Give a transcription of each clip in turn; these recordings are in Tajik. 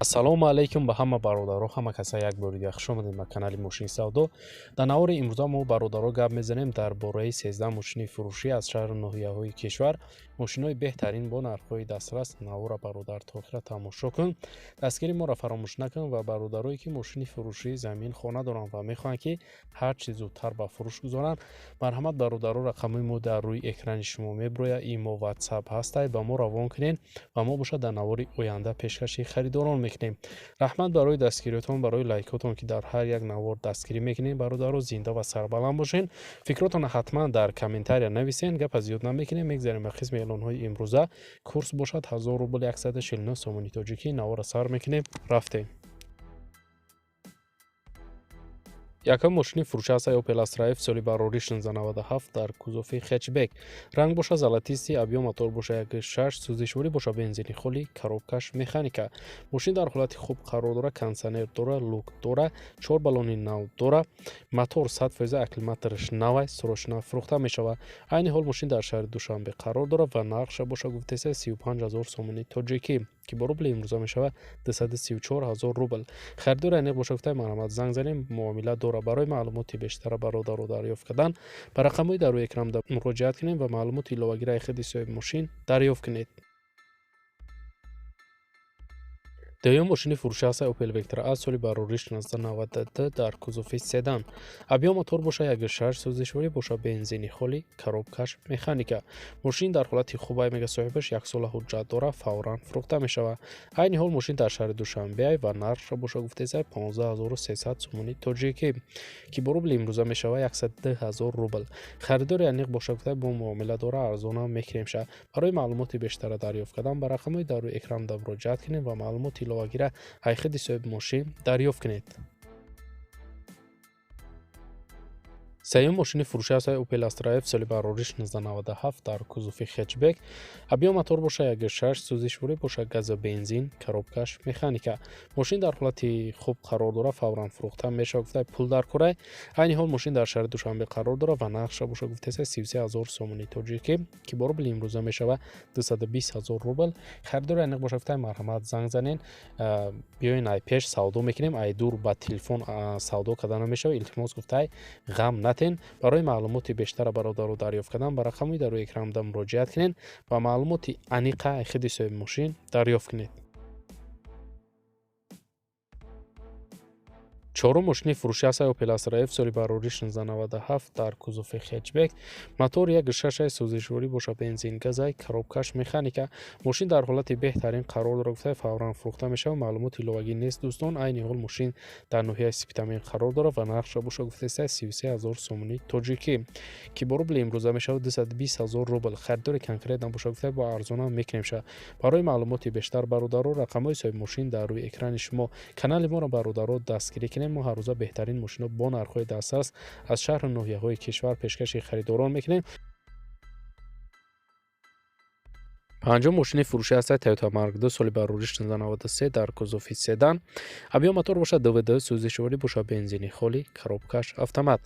Ассалому алайкум ба ҳама бародаро, ҳама касае як бори дигар хуш омадед ба канали Мошини Савдо. Дар навори имрӯза мо бародаро гап мезанем дар бораи 13 мошини фурӯшӣ аз шаҳру ноҳияҳои кишвар. Мошинҳои беҳтарин бо нархҳои дастрас. Навора бародар то охира тамошо кун. Дастгири моро фаромӯш накун ва бародарое ки мошини фурӯшӣ замин хона доранд ва мехоҳанд ки ҳар чӣ зудтар ба фурӯш гузоранд, марҳамат бародаро, рақамҳои мо дар рӯи экрани шумо меброяд. Имо WhatsApp ҳастад, ба мо равон кунед ва мо бошад дар навори оянда пешкаши харидорон мекунем. Раҳмат барои дастгириётон, барои лайкотон ки дар ҳар як навор дастгирӣ мекунед. Бародаро зинда ва сарбаланд бошед. Фикротон ҳатман дар комментария нависен. Гапа зиёд намекунем, мегзарем ба қисми эълонҳои имрӯза. Курс бошад 1000 рубл 149 сомони тоҷикӣ. Навора сар мекунем, рафтем. Якам мошини фурӯша аст Opel Astra F соли барорӣ 1697 дар кузофи хэтчбек. Ранг боша золотисти, объем мотор боша 1.6, сӯзишворӣ боша бензини холӣ, коробкаш механика. Мошин дар ҳолати хуб қарор дорад, кондитсионер дора, лук дора, 4 баллони нав дора, мотор 100% аккумулятораш нав аст, срочно фурӯхта мешавад. Айни ҳол мошин дар шаҳри Душанбе қарор дорад ва нархша боша гуфтаист 35000 сомони тоҷикӣ, ки бо рубли имрӯза мешавад 234000 рубл. Харидори аниқ боша гуфтаи марҳамат занг занем, муомила дора. Барои маълумоти бештара бародаро дарёфт кардан ба рақамҳои дар рӯи экран муроҷиат кунед ва маълумоти иловагираи худи соҳиби мошин дарёфт кунед. Дуюм мошини фурӯша аст Opel Vectra A соли барорӣ 1692 дар кузофи седан. Объем мотор боша 1.6, сӯзишворӣ боша бензини холӣ, коробкаш механика. Мошин дар ҳолати хуб ай мега соҳибаш 1 сола ҳуҷҷат дора, фавран фурӯхта мешавад. Айни ҳол мошин дар шаҳри Душанбе ва нархша боша гуфтаист 15300 сомони тоҷикӣ, ки бо рубли имрӯза мешавад 100000 рубл. Харидори аниқ боша гуфта бо муомила дора, арзонам мекунемша. Барои маълумоти бештара дарёфт кардан ба рақамҳои дар рӯи экран муроҷиат кунед ва маълумоти иловагира ай худи соҳиби мошин дарёфт кунед. Сеюм мошини фурӯша аст Opel Astra F соли барорӣ 1697 дар кузофи хэтчбек. Объем мотор боша 1.6, сӯзишворӣ боша газу бензин, коробкаш механика. Мошин дар ҳолати хуб қарор дорад, фавран фурӯхта мешавад гуфта пул дар кора. Айни ҳол мошин дар шаҳри Душанбе қарор дорад ва нархша боша гуфтаист 33000 сомони тоҷикӣ, ки бо рубли имрӯза мешавад 220000 рубл. Харидори аниқ боша гуфта марҳамат занг занен, биёин ай пеш савдо мекунем, ай дур ба телефон савдо кардан намешавад. Илтимос гуфта ғам натен. Барои маълумоти бештара бародаро дарёфт кардан ба рақамҳои дар рӯи экран муроҷиат кунед ва маълумоти аниқа ай худи соҳиби мошин дарёфт кунед. Чорум мошини фурӯша аст Opel Astra F соли барорӣ 1697 дар кузофи хэтчбек. Мотор 1.6, сӯзишворӣ боша бензин газай, коробкаш механика. Мошин дар ҳолати беҳтарин қарор дорад, гуфта фавран фурӯхта мешавад. Маълумоти иловагӣ нест дӯстон. Айни ҳол мошин дар ноҳияи Сипитамин қарор дорад ва нархша боша гуфтаист 33000 сомони тоҷикӣ, ки бо рубли имрӯза мешавад 220000 рубл. харидори конкрет боша гуфта бо арзонам мекунемша. Барои маълумоти бештар бародаро, рақамҳои соҳиби мошин дар рӯи экрани шумо. Канали моро бародаро дастгирӣ кунед. мо ҳар рӯза беҳтарин мошинҳо бо нархҳои дастрас аз шаҳру ноҳияҳои кишвар пешкаши харидорон мекунем. Панҷум мошини фурӯша аст Toyota Mark II соли барорӣ 1693 дар кузофи седан. Объем мотор боша 2.2, сӯзишворӣ боша бензини холӣ, коробкаш автомат.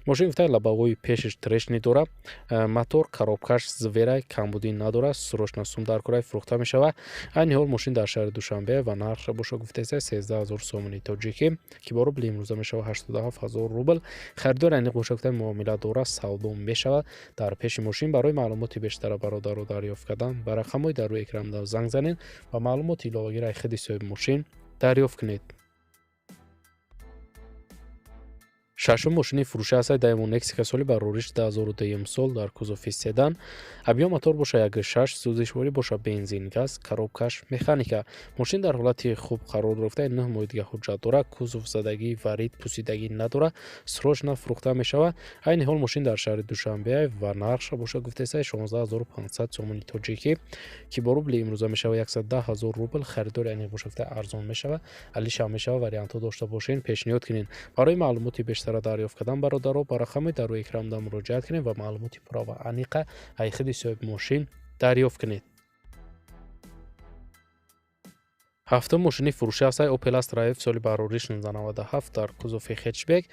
Мошин гуфта лабовои пешаш трешни дора, мотор, коробкаш звера, камбудӣ надора, срочно сум дар кораи фурӯхта мешавад. Айни ҳол мошин дар шаҳри Душанбе ва нархша боша гуфтаист 13000 сомони тоҷикӣ, ки бо рубли имрӯза мешавад 87000 рубл. харидори аниқ боша гуфта муомила дора, савдо мешавад дар пеши мошин. Барои маълумоти бештара бародаро дарёфт кардан ба рақамҳои дар рӯи экран занг занед ва маълумоти иловагираи худи соҳиби мошин дарёфт кунед. Шашум мошини фурӯша аст Daewoo Nexika соли барорӣ 2002 сол дар кузофи седан. Объем мотор боша 1.6, сӯзишворӣ боша бензин газ, коробкаш механика. Мошин дар ҳолати хуб қарор дорад, 9 моҳи дига ҳуҷҷат дорад, кузов задагӣ, варид, пусидагӣ надорад, срочно фурӯхта мешавад. Айни ҳол мошин дар шаҳри Душанбе ва нархша боша гуфтаист 16500 сомони тоҷикӣ, ки бо рубли имрӯза мешавад 110000 рубл. харидори аниқ боша гуфта арзон мешавад. алиша мешавад вариантҳо дошта бошен, пешниҳод кунед. Барои маълумоти бештара дарёфт кардан бародаро, ба рақамҳои дар рӯи экран муроҷиат кунед ва маълумоти пурра ва аниқа ай худи соҳиби мошин дарёфт кунед. ҳафтум мошини фурӯшӣ ҳастаи Opel Astra F соли барорӣ 1697 дар кузофи хетчбек.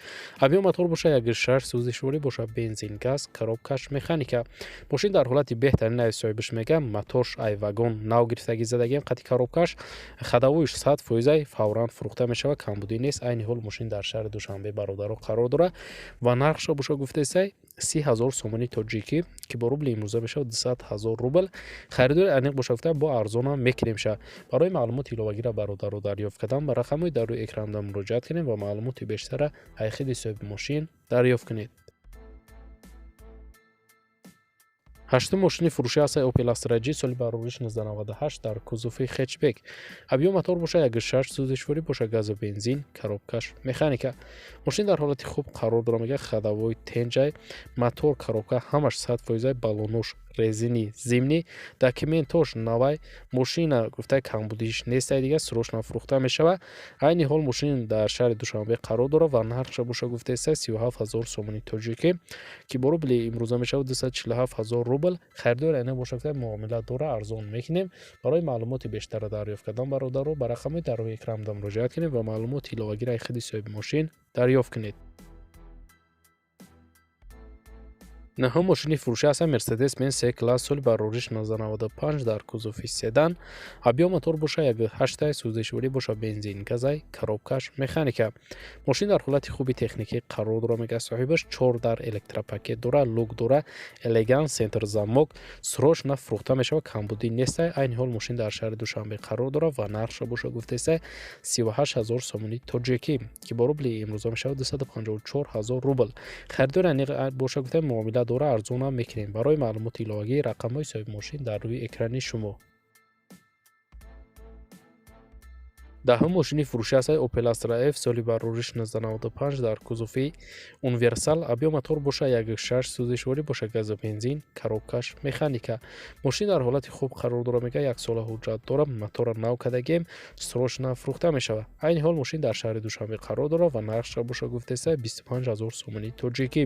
Авио мотор бошад 1.6 сӯзишворӣ бошад, бензин, газ, коробкаш механика. Мошин дар ҳолати беҳтарин аз соҳибаш мегӯям. Моторш ай вагон нав гирифтагӣ задагиам, қати коробкаш хадавоиш 100% фавран фурӯхта мешавад, камбудӣ нест. Айни ҳол мошин дар шаҳри Душанбе бародаро қарор дорад ва нархша бошад гуфтесай 30,000 сомони тоҷикӣ ки бо рубли имрӯза мешавад 200,000 рубл. Харидори аниқ бошад гуфта бо арзонам мекунемша. барои маълумоти иловагира бародаро дарёфт кардан ба рақамҳои дар рӯи экранда муроҷиат кунед ва маълумоти бештара аз худи соҳиби мошин дарёфт кунед. ҳаштум мошини фурӯшӣ ҳастаи Opel Astra G соли барорӣ 1698 дар кузофи хетчбек. Авио мотор бошад 1.6 сӯзишворӣ бошад, газу бензин, коробкаш механика. Мошин дар ҳолати хуб қарор дорад мегӯяд. Хадавои тенҷай, мотор, коробка ҳамаш 100% балонош резини зимнӣ, документош навай. Мошина гуфтаи камбудиш нестай дига, срочно фурӯхта мешавад. Айни ҳол мошин дар шаҳри Душанбе қарор дорад ва нархша бошад гуфтесай 37,000 сомони тоҷикӣ ки бо рубли имрӯза мешавад 247,000 рубл. Харидори аниқ бошад гуфта муомила дора, арзон мекунем. барои маълумоти бештара дарёфт кардан бародаро ба рақамҳои дар рӯи экранда муроҷиат кунед ва маълумоти иловагира аз худи соҳиби мошин дарёфт кунед. наҳум мошини фурӯшӣ ҳастаи Mercedes-Benz C-класс соли барорӣ 1995 дар кузофи седан. авио мотор бошад 1.8 сӯзишворӣ бошад, бензин, газай, коробкаш механика. мошин дар ҳолати хуби техникӣ қарор дорад мегӯяд соҳибаш. 4 дар электропакет дора, лук дора, элегант, сентр замок, срочно фурӯхта мешавад, камбудӣ нестай. айни ҳол мошин дар шаҳри Душанбе қарор дорад ва нархша бошад гуфтесай 38,000 сомони тоҷикӣ ки бо рубли имрӯза мешавад 254,000 рубл. харидори аниқ бошад гуфта муомила дора, арзонам мекунем. барои маълумоти иловагӣ рақамҳои соҳиби мошин дар рӯи экрани шумо. даҳум мошини фурӯшӣ ҳастаи Opel Astra F соли барорӣ 1995 дар кузофи универсал. авио мотор бошад 1.6 сӯзишворӣ бошад, газу бензин, коробкаш механика. мошин дар ҳолати хуб қарор дорад мегӯяд 1 сола ҳуҷҷат дорад, мотора нав кардагием, срочно фурӯхта мешавад. айни ҳол мошин дар шаҳри Душанбе қарор дорад ва нархша бошад гуфтесай 25,000 сомони тоҷикӣ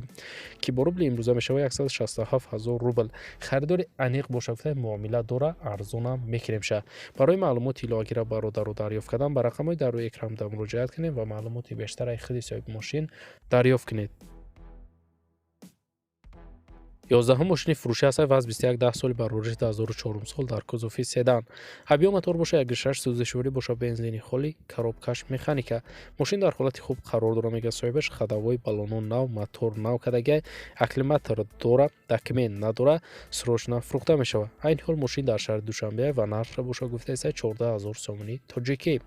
ки бо рубли имрӯза мешавад 167,000 рубл. харидори аниқ бошад гуфта муомила дора, арзонам мекунемша. барои маълумоти иловагира бародаро дарёфт кардан ба рақамҳои дар рӯи экран муроҷиат кунед ва маълумоти бештара аз худи соҳиби мошин дарёфт кунед. 11 мошини фурӯшӣ ҳастаи ВАЗ-21 10 соли барорӣ 2004 сол дар кузофи седан. авио мотор бошад 1.6 сӯзишворӣ бошад, бензини холӣ, коробкаш механика. мошин дар ҳолати хуб қарор дорад мегӯяд соҳибаш. хадавои балонон нав, мотор нав кардагиай, акклиматор дора, документ надора, срочно фурӯхта мешавад. айни ҳол мошин дар шаҳри Душанбе ва нархша бошад гуфтесай 14,000 сомони тоҷикӣ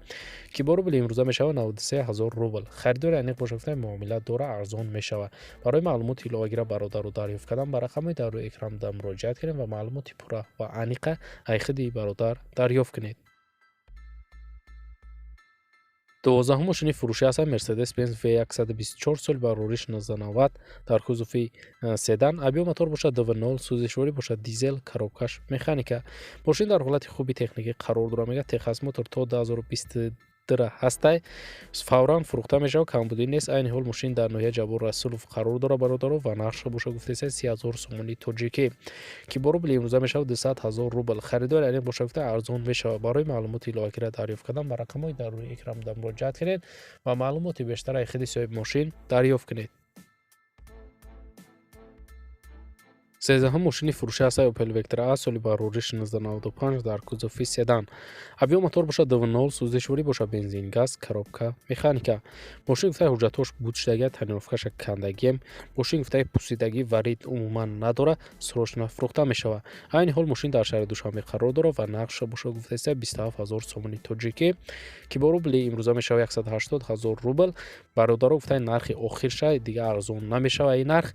ки бо рубли имрӯза мешавад 93,000 рубл. харидори аниқ бошад гуфта муомила дора, арзон мешавад. барои маълумоти иловагира бародаро дарёфт кардан ба рақамҳои дар рӯи экран муроҷиат кунед ва маълумоти пурра ва аниқа аз худи бародар дарёфт кунед. 12 мошини фурӯшӣ ҳастаи Mercedes-Benz V124 соли барорӣ 1990 дар кузофи седан. авио мотор бошад 2.0 сӯзишворӣ бошад, дизел, коробкаш механика. мошин дар ҳолати хуби техникӣ қарор дорад мегӯяд. Техас мотор то 2020 ҳастай фавран фурӯхта мешавад, камбудӣ нест. айни ҳол мошин дар ноҳияи Ҷабор Расулов қарор дорад бародаро ва нархша бошад гуфтесай 30,000 сомони тоҷикӣ ки бо рубли имрӯза мешавад 200,000 рубл. харидори аниқ бошад гуфта арзон мешавад. барои маълумоти иловагира дарёфт кардан ба рақамҳои дар рӯи экран муроҷиат кунед ва маълумоти бештара аз худи соҳиби мошин дарёфт кунед. 13 мошини фурӯшӣ ҳастаи Opel Vectra A соли барорӣ 1995 дар кузофи седан. авио мотор бошад 2.0 сӯзишворӣ бошад, бензин, газ, коробка механика. мошин гуфтаи ҳуҷҷатош буд шудагиат, тонировкаша кандагием. мошин гуфтаи пусидагӣ варид умуман надора, срочно фурӯхта мешавад. айни ҳол мошин дар шаҳри Душанбе қарор дорад ва нархша бошад гуфтесай 27,000 сомони тоҷикӣ ки бо рубли имрӯза мешавад 180,000 рубл. бародаро гуфтаи нархи охирша дига арзон намешавад. ин нарх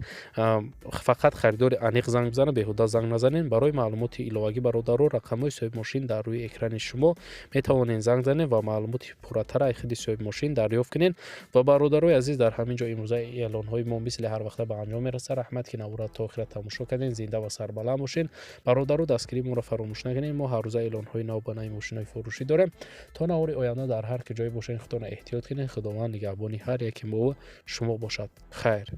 фақат харидори аниқ занг бизана, беҳуда занг назанед. барои маълумоти иловагӣ бародаро рақамҳои соҳиби мошин дар рӯи экрани шумо метавонед занг занед ва маълумоти пурратара аз худи соҳиби мошин дарёфт кунед. ва бародарои азиз, дар ҳамин ҷо имрӯза эълонҳои мо мисли ҳар вақта ба анҷом мерасад. раҳмат ки навора то охира тамошо кардед. зинда ва сарбаланд бошед. бародаро дастгирии моро фаромӯш накунед. мо ҳар рӯза эълонҳои нав ба нави мошинҳои фурӯшӣ дорем. то навори оянда дар ҳар ки ҷое бошед, худтон эҳтиёт кунед. худованд нигаҳбони ҳар яки мо шумо бошад. хайр.